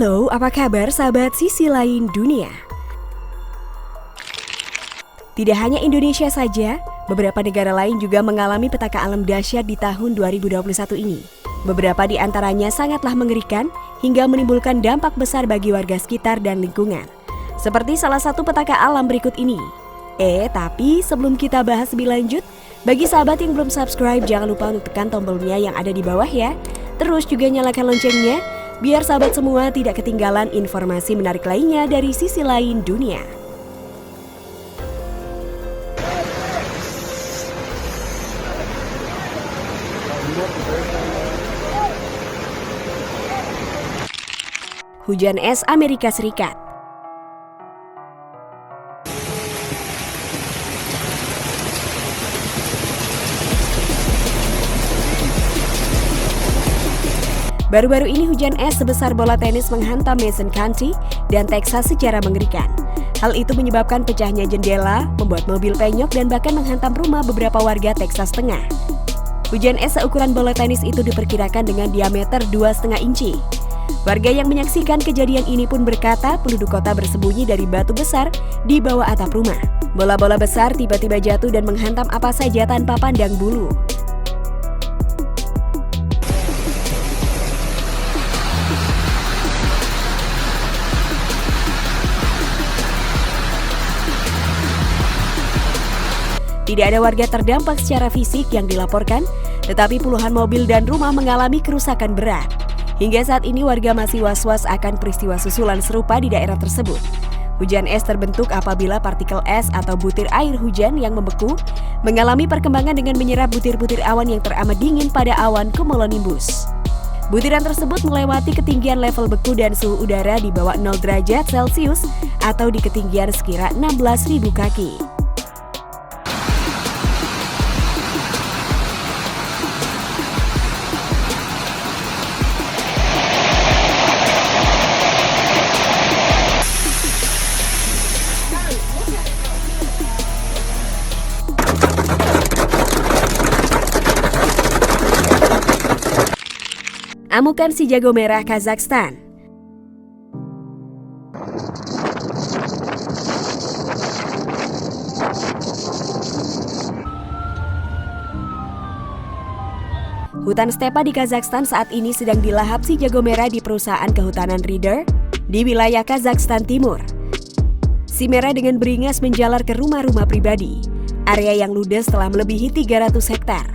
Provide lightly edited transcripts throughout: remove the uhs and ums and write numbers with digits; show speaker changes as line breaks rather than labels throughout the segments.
Halo, apa kabar sahabat sisi lain dunia? Tidak hanya Indonesia saja, beberapa negara lain juga mengalami petaka alam dahsyat di tahun 2021 ini. Beberapa di antaranya sangatlah mengerikan hingga menimbulkan dampak besar bagi warga sekitar dan lingkungan. Seperti salah satu petaka alam berikut ini. Tapi sebelum kita bahas lebih lanjut, bagi sahabat yang belum subscribe, jangan lupa untuk tekan tombolnya yang ada di bawah ya. Terus juga nyalakan loncengnya, biar sahabat semua tidak ketinggalan informasi menarik lainnya dari sisi lain dunia. Hujan es Amerika Serikat. Baru-baru ini hujan es sebesar bola tenis menghantam Mason County dan Texas secara mengerikan. Hal itu menyebabkan pecahnya jendela, membuat mobil penyok dan bahkan menghantam rumah beberapa warga Texas Tengah. Hujan es seukuran bola tenis itu diperkirakan dengan diameter 2,5 inci. Warga yang menyaksikan kejadian ini pun berkata penduduk kota bersembunyi dari batu besar di bawah atap rumah. Bola-bola besar tiba-tiba jatuh dan menghantam apa saja tanpa pandang bulu. Tidak ada warga terdampak secara fisik yang dilaporkan, tetapi puluhan mobil dan rumah mengalami kerusakan berat. Hingga saat ini warga masih was-was akan peristiwa susulan serupa di daerah tersebut. Hujan es terbentuk apabila partikel es atau butir air hujan yang membeku mengalami perkembangan dengan menyerap butir-butir awan yang teramat dingin pada awan cumulonimbus. Butiran tersebut melewati ketinggian level beku dan suhu udara di bawah 0 derajat Celcius atau di ketinggian sekira 16.000 kaki. Amukan si jago merah Kazakhstan. Hutan stepa di Kazakhstan saat ini sedang dilahap si jago merah di perusahaan kehutanan Reader di wilayah Kazakhstan Timur. Si merah dengan beringas menjalar ke rumah-rumah pribadi. Area yang ludes telah melebihi 300 hektar.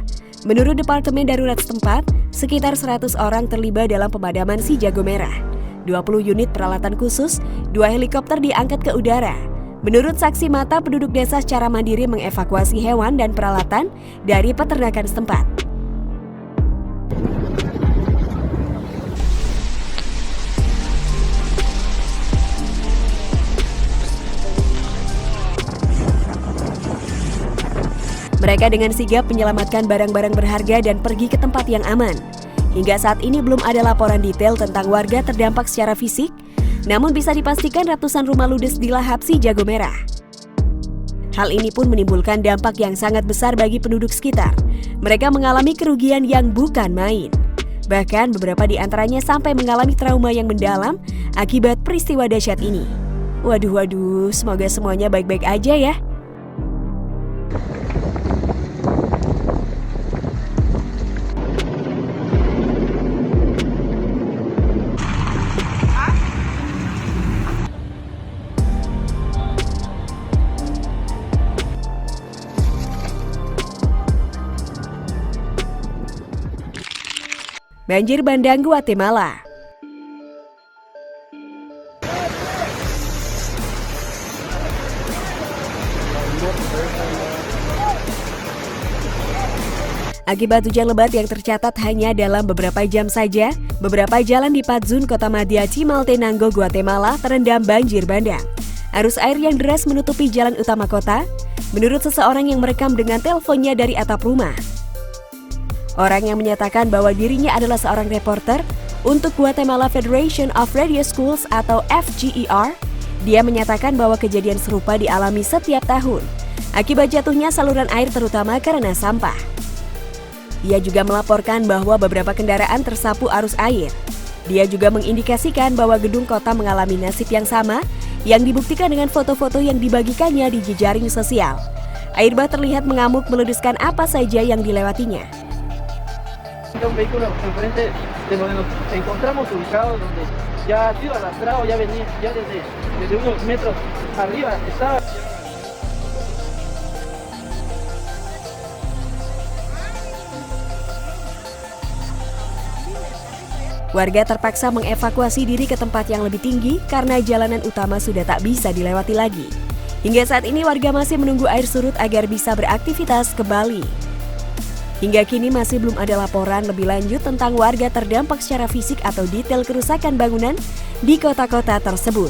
Menurut Departemen Darurat setempat, sekitar 100 orang terlibat dalam pemadaman si jago merah. 20 unit peralatan khusus, 2 helikopter diangkat ke udara. Menurut saksi mata, penduduk desa secara mandiri mengevakuasi hewan dan peralatan dari peternakan setempat. Mereka dengan sigap menyelamatkan barang-barang berharga dan pergi ke tempat yang aman. Hingga saat ini belum ada laporan detail tentang warga terdampak secara fisik, namun bisa dipastikan ratusan rumah ludes dilahap si jago merah. Hal ini pun menimbulkan dampak yang sangat besar bagi penduduk sekitar. Mereka mengalami kerugian yang bukan main. Bahkan beberapa di antaranya sampai mengalami trauma yang mendalam akibat peristiwa dahsyat ini. Waduh, semoga semuanya baik-baik aja ya. Banjir bandang Guatemala. Akibat hujan lebat yang tercatat hanya dalam beberapa jam saja, beberapa jalan di Padzun, Kota Madya, Chimaltenango, Guatemala terendam banjir bandang. Arus air yang deras menutupi jalan utama kota, menurut seseorang yang merekam dengan teleponnya dari atap rumah. Orang yang menyatakan bahwa dirinya adalah seorang reporter untuk Guatemala Federation of Radio Schools atau FGER, dia menyatakan bahwa kejadian serupa dialami setiap tahun akibat jatuhnya saluran air terutama karena sampah. Ia juga melaporkan bahwa beberapa kendaraan tersapu arus air. Dia juga mengindikasikan bahwa gedung kota mengalami nasib yang sama yang dibuktikan dengan foto-foto yang dibagikannya di jejaring sosial. Air bah terlihat mengamuk meleduskan apa saja yang dilewatinya.
Un vehículo enfrente de donde nos encontramos ubicados, donde ya ha sido arrastrado, ya venía, ya desde unos metros arriba estaba.
Warga terpaksa mengevakuasi diri ke tempat yang lebih tinggi karena jalanan utama sudah tak bisa dilewati lagi. Hingga saat ini warga masih menunggu air surut agar bisa beraktivitas kembali. Hingga kini masih belum ada laporan lebih lanjut tentang warga terdampak secara fisik atau detail kerusakan bangunan di kota-kota tersebut.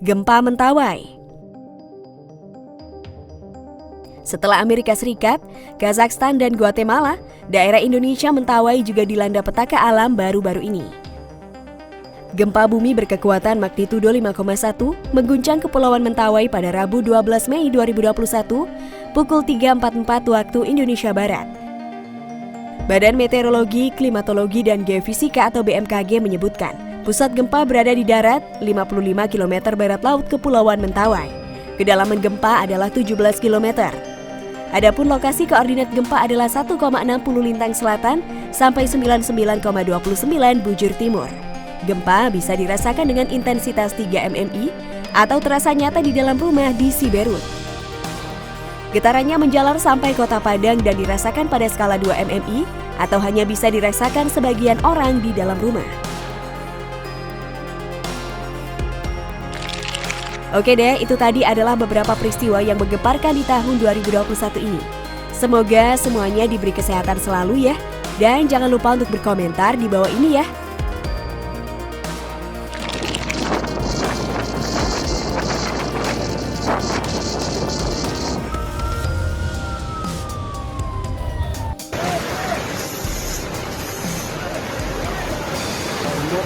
Gempa Mentawai. Setelah Amerika Serikat, Kazakhstan, dan Guatemala, daerah Indonesia Mentawai juga dilanda petaka alam baru-baru ini. Gempa bumi berkekuatan magnitudo 5,1 mengguncang Kepulauan Mentawai pada Rabu 12 Mei 2021 pukul 3.44 waktu Indonesia Barat. Badan Meteorologi, Klimatologi, dan Geofisika atau BMKG menyebutkan, pusat gempa berada di darat 55 km barat laut Kepulauan Mentawai. Kedalaman gempa adalah 17 km. Adapun lokasi koordinat gempa adalah 1,60 lintang selatan sampai 99,29 bujur timur. Gempa bisa dirasakan dengan intensitas 3 mmi atau terasa nyata di dalam rumah di Siberut. Getarannya menjalar sampai Kota Padang dan dirasakan pada skala 2 mmi atau hanya bisa dirasakan sebagian orang di dalam rumah. Oke deh, itu tadi adalah beberapa peristiwa yang menggemparkan di tahun 2021 ini. Semoga semuanya diberi kesehatan selalu ya. Dan jangan lupa untuk berkomentar di bawah ini ya.
No,